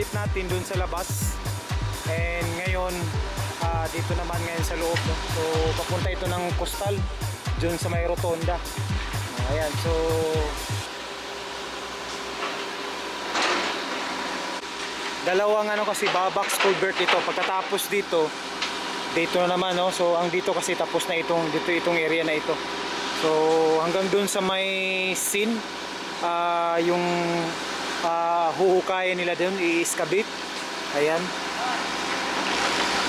trip natin dun sa labas. And ngayon, dito naman ngayon sa loob. No? So, papunta ito ng Coastal, dun sa may rotonda. Ayan, so dalawang kasi babox culvert ito. Pagkatapos dito na naman, no? So ang dito kasi tapos na itong area na ito. So hanggang dun sa may scene, yung huhukayan nila dun, i-excavate. Ayan.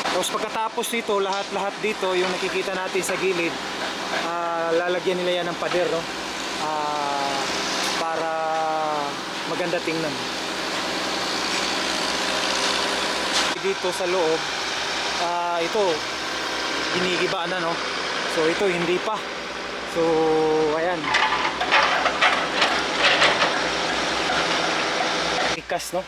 Tapos pagkatapos nito, lahat dito, yung nakikita natin sa gilid, lalagyan nila yan ng pader, no? Para maganda tingnan. Dito sa loob, ito ginigiba na, no? So ito hindi pa. So ayan, ikas, no?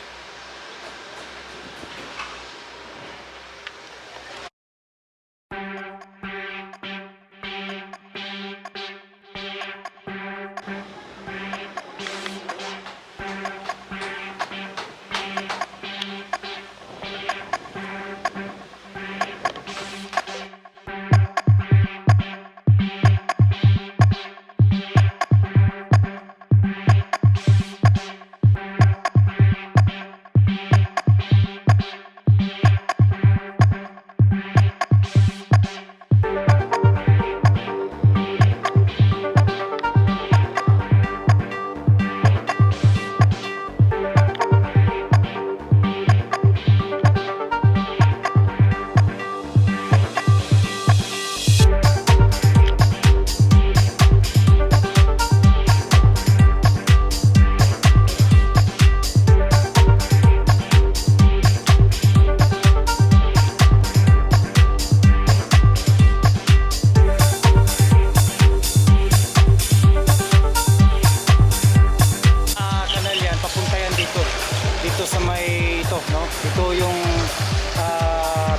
Sa may ito, no? Ito yung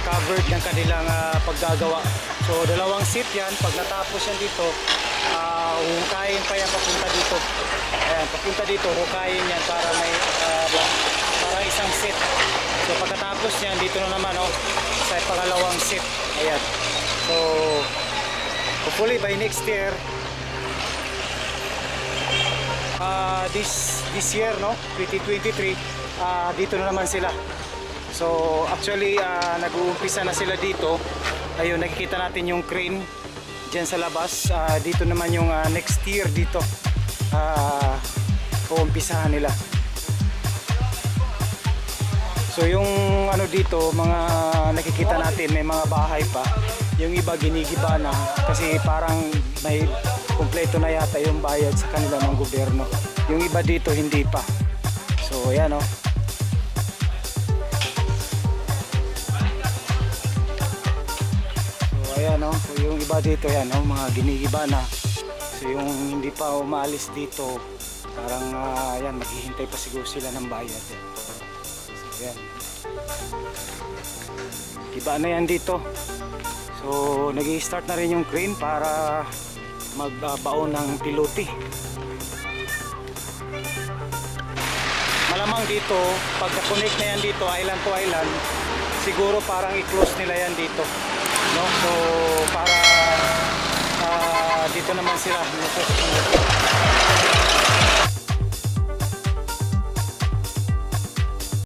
covered ng kanilang paggagawa. So dalawang seat yan. Pag natapos yan dito, hukayin pa yan papunta dito. Ayan, papunta dito, hukayin yan para may para isang seat. So pagkatapos yan, dito na naman, no? Sa pangalawang seat. Ayan. So hopefully by next year, this year, no? 2023, dito na naman sila. So actually nag-uumpisa na sila dito. Ayun, nakikita natin yung crane dyan sa labas. Dito naman yung next year dito uumpisahan nila. So yung dito, mga nakikita natin, may mga bahay pa. Yung iba ginigiba na kasi parang may kumpleto na yata yung bayad sa kanila ng gobyerno. Yung iba dito hindi pa. So ayan, oh. Ayan, no? So yung iba dito yan, no? Mga ginigiba na. So yung hindi pa umaalis dito, parang yan, maghihintay pa siguro sila ng bayad. So ayan, iba na yan dito. So nag-i-start na rin yung crane para magbabaon ng pilote. Malamang dito, pagka-connect na yan dito, island to island, siguro parang i-close nila yan dito, no? So para dito naman sila.